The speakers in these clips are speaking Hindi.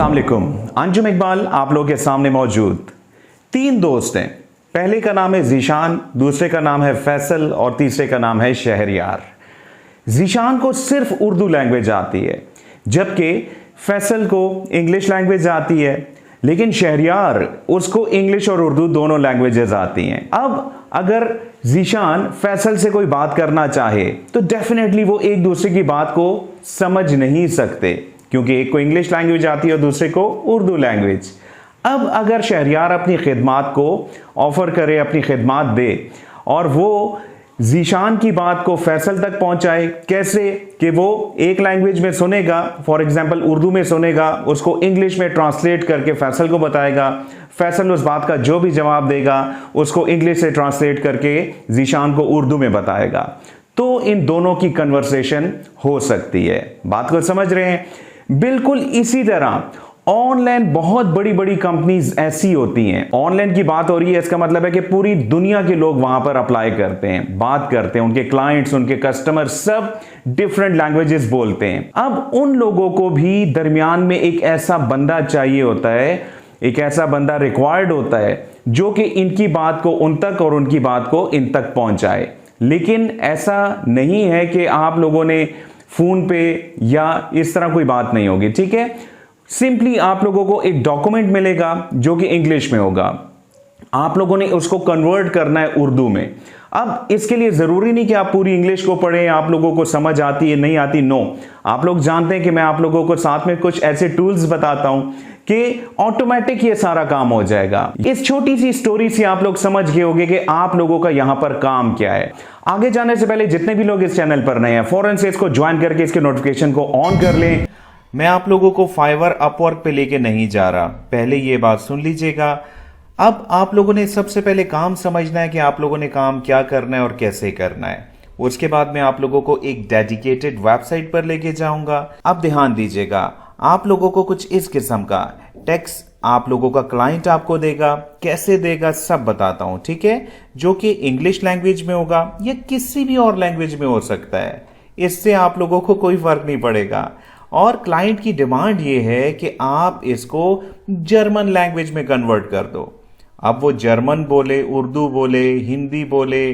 अस्सलाम वालेकुम। अंजुम इकबाल आप लोगों के सामने मौजूद। 3 दोस्त हैं, पहले का नाम है जीशान, दूसरे का नाम है फैसल और तीसरे का नाम है शहरयार। जीशान को सिर्फ उर्दू लैंग्वेज आती है, जबकि फैसल को इंग्लिश लैंग्वेज आती है, लेकिन शहरयार उसको इंग्लिश और उर्दू दोनों लैंग्वेजेस आती हैं। अब अगर जीशान फैसल से कोई बात करना चाहे तो डेफिनेटली वो एक दूसरे की बात को समझ नहीं सकते, क्योंकि एक को इंग्लिश लैंग्वेज आती है और दूसरे को उर्दू लैंग्वेज। अब अगर शहरयार अपनी खिदमात को ऑफर करे, अपनी खिदमात दे और वो जीशान की बात को फैसल तक पहुंचाए, कैसे कि वो एक लैंग्वेज में सुनेगा, फॉर एग्जांपल उर्दू में सुनेगा, उसको इंग्लिश में ट्रांसलेट करके फैसल को बताएगा, फैसल उस बात का जो भी जवाब देगा उसको इंग्लिश से ट्रांसलेट करके जीशान को उर्दू में बताएगा, तो इन दोनों की कन्वर्सेशन हो सकती है। बात को समझ रहे हैं? बिल्कुल इसी तरह ऑनलाइन बहुत बड़ी बड़ी कंपनीज ऐसी होती हैं। ऑनलाइन की बात हो रही है, इसका मतलब है कि पूरी दुनिया के लोग वहां पर अप्लाई करते हैं, बात करते हैं, उनके क्लाइंट्स, उनके कस्टमर सब डिफरेंट लैंग्वेजेस बोलते हैं। अब उन लोगों को भी दरमियान में एक ऐसा बंदा चाहिए होता है, एक ऐसा बंदा रिक्वायर्ड होता है जो कि इनकी बात को उन तक और उनकी बात को इन तक पहुंचाए। लेकिन ऐसा नहीं है कि आप लोगों ने फोन पे या इस तरह कोई बात नहीं होगी, ठीक है। सिंपली आप लोगों को एक डॉक्यूमेंट मिलेगा जो कि इंग्लिश में होगा, आप लोगों ने उसको कन्वर्ट करना है उर्दू में। अब इसके लिए जरूरी नहीं कि आप पूरी इंग्लिश को पढ़ें, आप लोगों को समझ आती है नहीं आती, नो। आप लोग जानते हैं कि मैं आप लोगों को साथ में कुछ ऐसे टूल्स बताता हूं कि ऑटोमेटिक ये सारा काम हो जाएगा। इस छोटी सी स्टोरी से आप लोग समझ गए होंगे कि आप लोगों का यहां पर काम क्या है। आगे जाने से पहले जितने भी लोग इस चैनल पर नए हैं, फौरन से इसको ज्वाइन करके इसके नोटिफिकेशन को ऑन कर लें। मैं आप लोगों को फाइवर अपवर्क पे लेके नहीं जा रहा, पहले ये बात सुन लीजिएगा। अब आप लोगों ने सबसे पहले काम समझना है कि आप लोगों ने काम क्या करना है और कैसे करना है। उसके बाद मैं आप लोगों को एक डेडिकेटेड वेबसाइट पर लेके जाऊंगा। अब ध्यान दीजिएगा, आप लोगों को कुछ इस किस्म का टेक्स्ट आप लोगों का क्लाइंट आपको देगा, कैसे देगा सब बताता हूं, ठीक है, जो कि इंग्लिश लैंग्वेज में होगा या किसी भी और लैंग्वेज में हो सकता है, इससे आप लोगों को कोई फर्क नहीं पड़ेगा। और क्लाइंट की डिमांड ये है कि आप इसको जर्मन लैंग्वेज में कन्वर्ट कर दो। अब वो जर्मन बोले, उर्दू बोले, हिंदी बोले,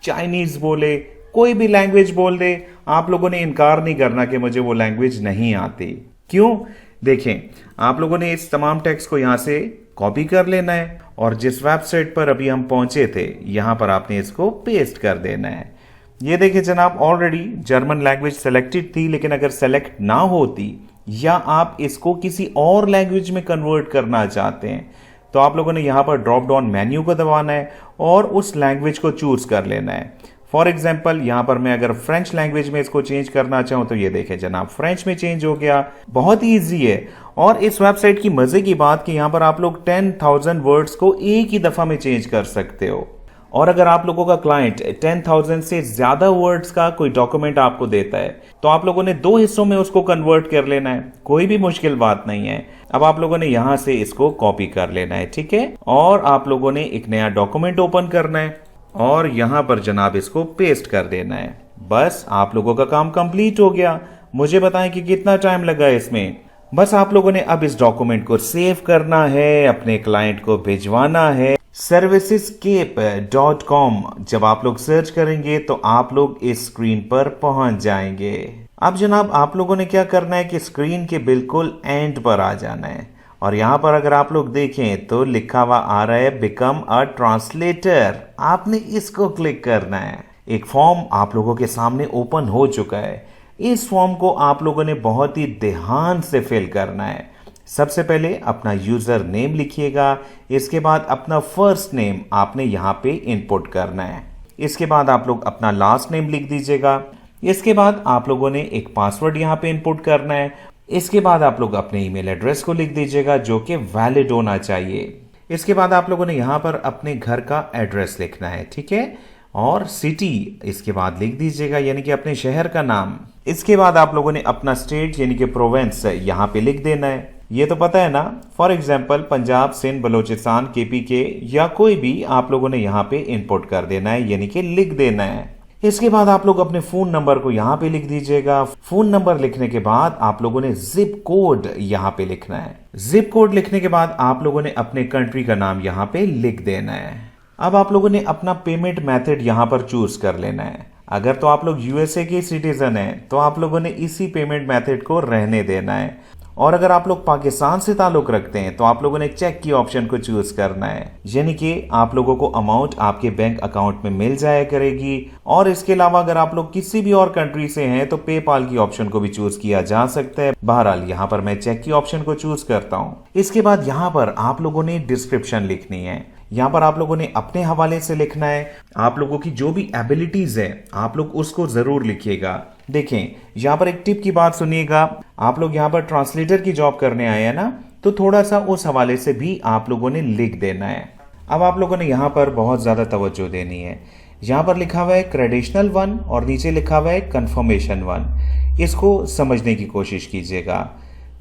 चाइनीज बोले, कोई भी लैंग्वेज बोल दे, आप लोगों ने इनकार नहीं करना कि मुझे वो लैंग्वेज नहीं आती। क्यों? देखें, आप लोगों ने इस तमाम टेक्स्ट को यहां से कॉपी कर लेना है और जिस वेबसाइट पर अभी हम पहुंचे थे यहां पर आपने इसको पेस्ट कर देना है। ये देखिए जनाब, ऑलरेडी जर्मन लैंग्वेज सेलेक्टेड थी, लेकिन अगर सेलेक्ट ना होती या आप इसको किसी और लैंग्वेज में कन्वर्ट करना चाहते हैं तो आप लोगों ने यहां पर ड्रॉप डाउन मेन्यू को दबाना है और उस लैंग्वेज को चूज कर लेना है। फॉर एग्जाम्पल यहां पर मैं अगर फ्रेंच लैंग्वेज में इसको चेंज करना चाहूं तो ये देखें जनाब, फ्रेंच में चेंज हो गया। बहुत ही ईजी है। और इस वेबसाइट की मजे की बात कि यहां पर आप लोग 10,000 वर्ड्स को एक ही दफा में चेंज कर सकते हो। और अगर आप लोगों का क्लाइंट 10,000 से ज्यादा वर्ड्स का कोई डॉक्यूमेंट आपको देता है तो आप लोगों ने 2 हिस्सों में उसको कन्वर्ट कर लेना है, कोई भी मुश्किल बात नहीं है। अब आप लोगों ने यहां से इसको कॉपी कर लेना है, ठीक है, और आप लोगों ने एक नया डॉक्यूमेंट ओपन करना है और यहां पर जनाब इसको पेस्ट कर देना है। बस आप लोगों का काम कंप्लीट हो गया। मुझे बताएं कि कितना टाइम लगा इसमें। बस आप लोगों ने अब इस डॉक्यूमेंट को सेव करना है, अपने क्लाइंट को भिजवाना है। servicescape.com जब आप लोग सर्च करेंगे तो आप लोग इस स्क्रीन पर पहुंच जाएंगे। अब जनाब आप लोगों ने क्या करना है कि स्क्रीन के बिल्कुल एंड पर आ जाना है और यहां पर अगर आप लोग देखें तो लिखा हुआ आ रहा है बिकम अ ट्रांसलेटर। आपने इसको क्लिक करना है। एक फॉर्म आप लोगों के सामने ओपन हो चुका है। इस फॉर्म को आप लोगों ने बहुत ही ध्यान से फिल करना है। सबसे पहले अपना यूजर नेम लिखिएगा, इसके बाद अपना फर्स्ट नेम आपने यहां पे इनपुट करना है। इसके बाद आप लोग अपना लास्ट नेम लिख दीजिएगा। इसके बाद आप लोगों ने एक पासवर्ड यहां पे इनपुट करना है। इसके बाद आप लोग अपने ईमेल एड्रेस को लिख दीजिएगा जो कि वैलिड होना चाहिए। इसके बाद आप लोगों ने यहां पर अपने घर का एड्रेस लिखना है, ठीक है, और सिटी इसके बाद लिख दीजिएगा, यानी कि अपने शहर का नाम। इसके बाद आप लोगों ने अपना स्टेट यानी कि प्रोविंस यहां पे लिख देना है। ये तो पता है ना, for example Punjab, Sindh, Balochistan, KPK या कोई भी आप लोगों ने यहां पे इनपुट कर देना है, यानी कि लिख देना है। इसके बाद आप लोग अपने फोन नंबर को यहाँ पे लिख दीजिएगा। फोन नंबर लिखने के बाद आप लोगों ने जिप कोड यहाँ पे लिखना है। जिप कोड लिखने के बाद आप लोगों ने अपने कंट्री का नाम यहाँ पे लिख देना है। अब आप लोगों ने अपना पेमेंट मेथड यहाँ पर चूज कर लेना है। अगर तो आप लोग यूएसए के सिटीजन हैं तो आप लोगों ने इसी पेमेंट मेथड को रहने देना है, और अगर आप लोग पाकिस्तान से ताल्लुक रखते हैं तो आप लोगों ने चेक की ऑप्शन को चूज करना है, यानी कि आप लोगों को अमाउंट आपके बैंक अकाउंट में मिल जाया करेगी। और इसके अलावा अगर आप लोग किसी भी और कंट्री से हैं तो पेपाल की ऑप्शन को भी चूज किया जा सकता है। बहरहाल यहाँ पर मैं चेक की ऑप्शन को चूज करता हूँ। इसके बाद यहाँ पर आप लोगों ने डिस्क्रिप्शन लिखनी है। यहाँ पर आप लोगों ने अपने हवाले से लिखना है। आप लोगों की जो भी एबिलिटीज है आप लोग उसको जरूर लिखिएगा। देखें, यहाँ पर एक टिप की बात सुनिएगा। आप लोग यहाँ पर ट्रांसलेटर की जॉब करने आए हैं ना, तो थोड़ा सा उस हवाले से भी आप लोगों ने लिख देना है। अब आप लोगों ने यहाँ पर बहुत ज्यादा तवज्जो देनी है। यहाँ पर लिखा हुआ है क्रेडिशनल 1 और नीचे लिखा हुआ है कंफर्मेशन 1। इसको समझने की कोशिश कीजिएगा।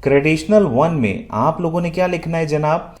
क्रेडिशनल 1 में आप लोगों ने क्या लिखना है जनाब?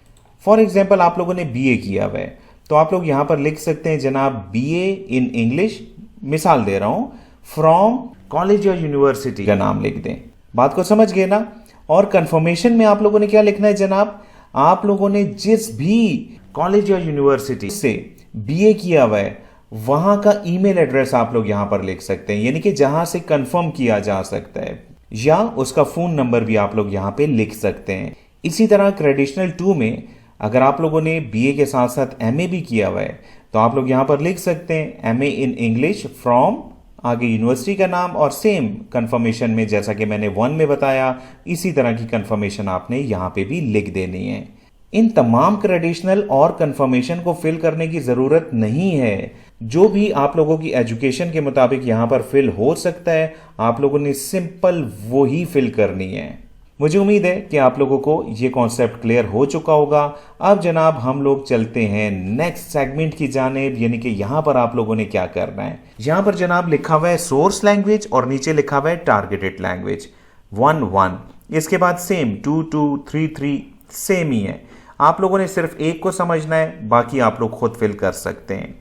फॉर एग्जाम्पल आप लोगों ने बीए किया हुआ है तो आप लोग यहां पर लिख सकते हैं जनाब बीए इन इंग्लिश, मिसाल दे रहा हूं, फ्रॉम कॉलेज या यूनिवर्सिटी का नाम लिख दें। बात को समझ गए ना? और कंफर्मेशन में आप लोगों ने क्या लिखना है जनाब? आप लोगों ने जिस भी कॉलेज या यूनिवर्सिटी से बीए किया हुआ है वहां का ईमेल एड्रेस आप लोग यहां पर लिख सकते हैं, यानी कि जहां से कंफर्म किया जा सकता है, या उसका फोन नंबर भी आप लोग यहां पे लिख सकते हैं। इसी तरह क्रेडिशनल 2 में अगर आप लोगों ने बीए के साथ साथ एमए भी किया हुआ है तो आप लोग यहां पर लिख सकते हैं एमए इन इंग्लिश फ्रॉम आगे यूनिवर्सिटी का नाम, और सेम कंफर्मेशन में जैसा कि मैंने 1 में बताया इसी तरह की कंफर्मेशन आपने यहां पे भी लिख देनी है। इन तमाम क्रेडिशनल और कंफर्मेशन को फिल करने की जरूरत नहीं है। जो भी आप लोगों की एजुकेशन के मुताबिक यहां पर फिल हो सकता है आप लोगों ने सिंपल वो ही फिल करनी है। मुझे उम्मीद है कि आप लोगों को ये कॉन्सेप्ट क्लियर हो चुका होगा। अब जनाब हम लोग चलते हैं नेक्स्ट सेगमेंट की जानिब, यानी कि यहां पर आप लोगों ने क्या करना है। यहां पर जनाब लिखा हुआ है सोर्स लैंग्वेज और नीचे लिखा हुआ है टारगेटेड लैंग्वेज 1 इसके बाद सेम 2 2 3 3 सेम ही है। आप लोगों ने सिर्फ एक को समझना है, बाकी आप लोग खुद फिल कर सकते हैं।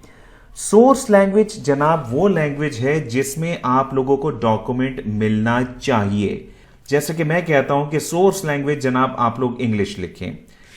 सोर्स लैंग्वेज जनाब वो लैंग्वेज है जिसमें आप लोगों को डॉक्यूमेंट मिलना चाहिए। जैसे कि मैं कहता हूं कि सोर्स लैंग्वेज जनाब आप लोग इंग्लिश लिखें।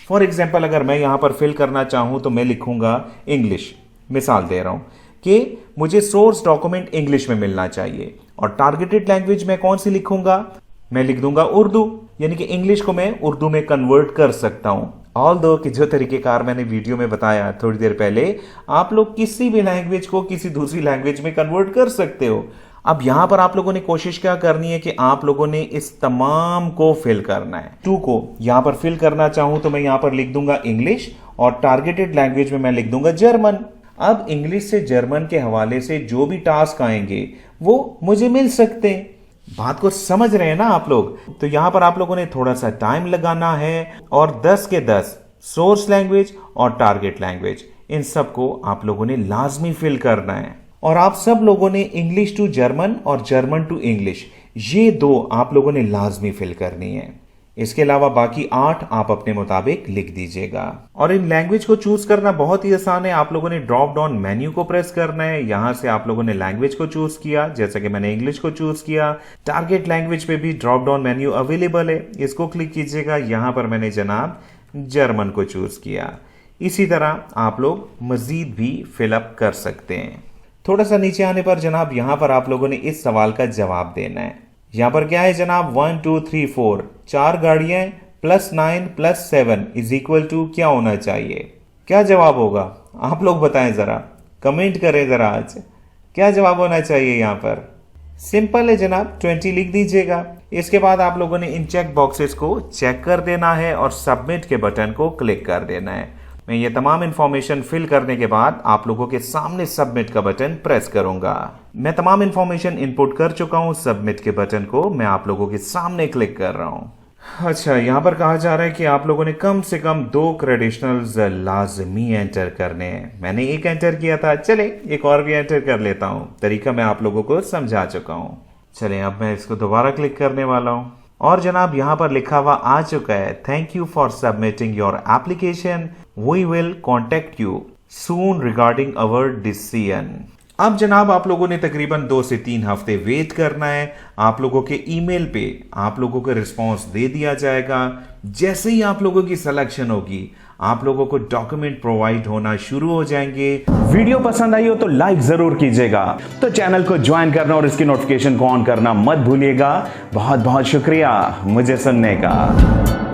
फॉर एग्जाम्पल अगर मैं यहां पर फिल करना चाहूं तो मैं लिखूंगा इंग्लिश, मिसाल दे रहा हूं कि मुझे सोर्स डॉक्यूमेंट इंग्लिश में मिलना चाहिए। और टारगेटेड लैंग्वेज में कौन सी लिखूंगा? मैं लिख दूंगा उर्दू, यानी कि इंग्लिश को मैं उर्दू में कन्वर्ट कर सकता हूं। ऑल्दो कि जो तरीकेकार मैंने वीडियो में बताया थोड़ी देर पहले, आप लोग किसी भी लैंग्वेज को किसी दूसरी लैंग्वेज में कन्वर्ट कर सकते हो। अब यहां पर आप लोगों ने कोशिश क्या करनी है कि आप लोगों ने इस तमाम को फिल करना है। 2 को यहां पर फिल करना चाहूं तो मैं यहां पर लिख दूंगा इंग्लिश, और टारगेटेड लैंग्वेज में मैं लिख दूंगा जर्मन। अब इंग्लिश से जर्मन के हवाले से जो भी टास्क आएंगे वो मुझे मिल सकते हैं। बात को समझ रहे हैं ना आप लोग? तो यहां पर आप लोगों ने थोड़ा सा टाइम लगाना है, और 10 के 10 सोर्स लैंग्वेज और टारगेट लैंग्वेज इन सबको आप लोगों ने लाजमी फिल करना है। और आप सब लोगों ने इंग्लिश टू जर्मन और जर्मन टू इंग्लिश ये 2 आप लोगों ने लाजमी फिल करनी है। इसके अलावा बाकी 8 आप अपने मुताबिक लिख दीजिएगा। और इन लैंग्वेज को चूज करना बहुत ही आसान है। आप लोगों ने ड्रॉप डाउन मेन्यू को प्रेस करना है। यहां से आप लोगों ने लैंग्वेज को चूज किया, जैसा कि मैंने इंग्लिश को चूज किया। टारगेट लैंग्वेज पे भी ड्रॉप डाउन मेन्यू अवेलेबल है, इसको क्लिक कीजिएगा। यहां पर मैंने जनाब जर्मन को चूज किया। इसी तरह आप लोग मजीद भी फिलअप कर सकते हैं। थोड़ा सा नीचे आने पर जनाब यहां पर आप लोगों ने इस सवाल का जवाब देना है। यहां पर क्या है जनाब? 1 2 3 4 4 गाड़ियां +9 +7 इज इक्वल टू क्या होना चाहिए? क्या जवाब होगा? आप लोग बताएं जरा, कमेंट करें जरा आज क्या जवाब होना चाहिए। यहां पर सिंपल है जनाब, 20 लिख दीजिएगा। इसके बाद आप लोगों ने इन चेक बॉक्सेस को चेक कर देना है और सबमिट के बटन को क्लिक कर देना है। मैं ये तमाम इंफॉर्मेशन फिल करने के बाद आप लोगों के सामने सबमिट का बटन प्रेस करूंगा। मैं तमाम इंफॉर्मेशन इनपुट कर चुका हूं। सबमिट के बटन को मैं आप लोगों के सामने क्लिक कर रहा हूं। अच्छा, यहां पर कहा जा रहा है कि आप लोगों ने कम से कम 2 क्रेडिशनल्स लाजमी एंटर करने हैं। मैंने एक एंटर किया था, चले एक और भी एंटर कर लेता हूं। तरीका मैं आप लोगों को समझा चुका हूं। चलें अब मैं इसको दोबारा क्लिक करने वाला हूं, और जनाब यहां पर लिखा हुआ आ चुका है, thank you for submitting your application, we will contact you soon regarding our decision. अब जनाब आप लोगों ने तकरीबन 2 से 3 हफ्ते वेट करना है। आप लोगों के ईमेल पे आप लोगों को रिस्पांस दे दिया जाएगा। जैसे ही आप लोगों की सिलेक्शन होगी आप लोगों को डॉक्यूमेंट प्रोवाइड होना शुरू हो जाएंगे। वीडियो पसंद आई हो तो लाइक जरूर कीजिएगा, तो चैनल को ज्वाइन करना और इसकी नोटिफिकेशन को ऑन करना मत भूलिएगा। बहुत बहुत शुक्रिया मुझे सुनने का।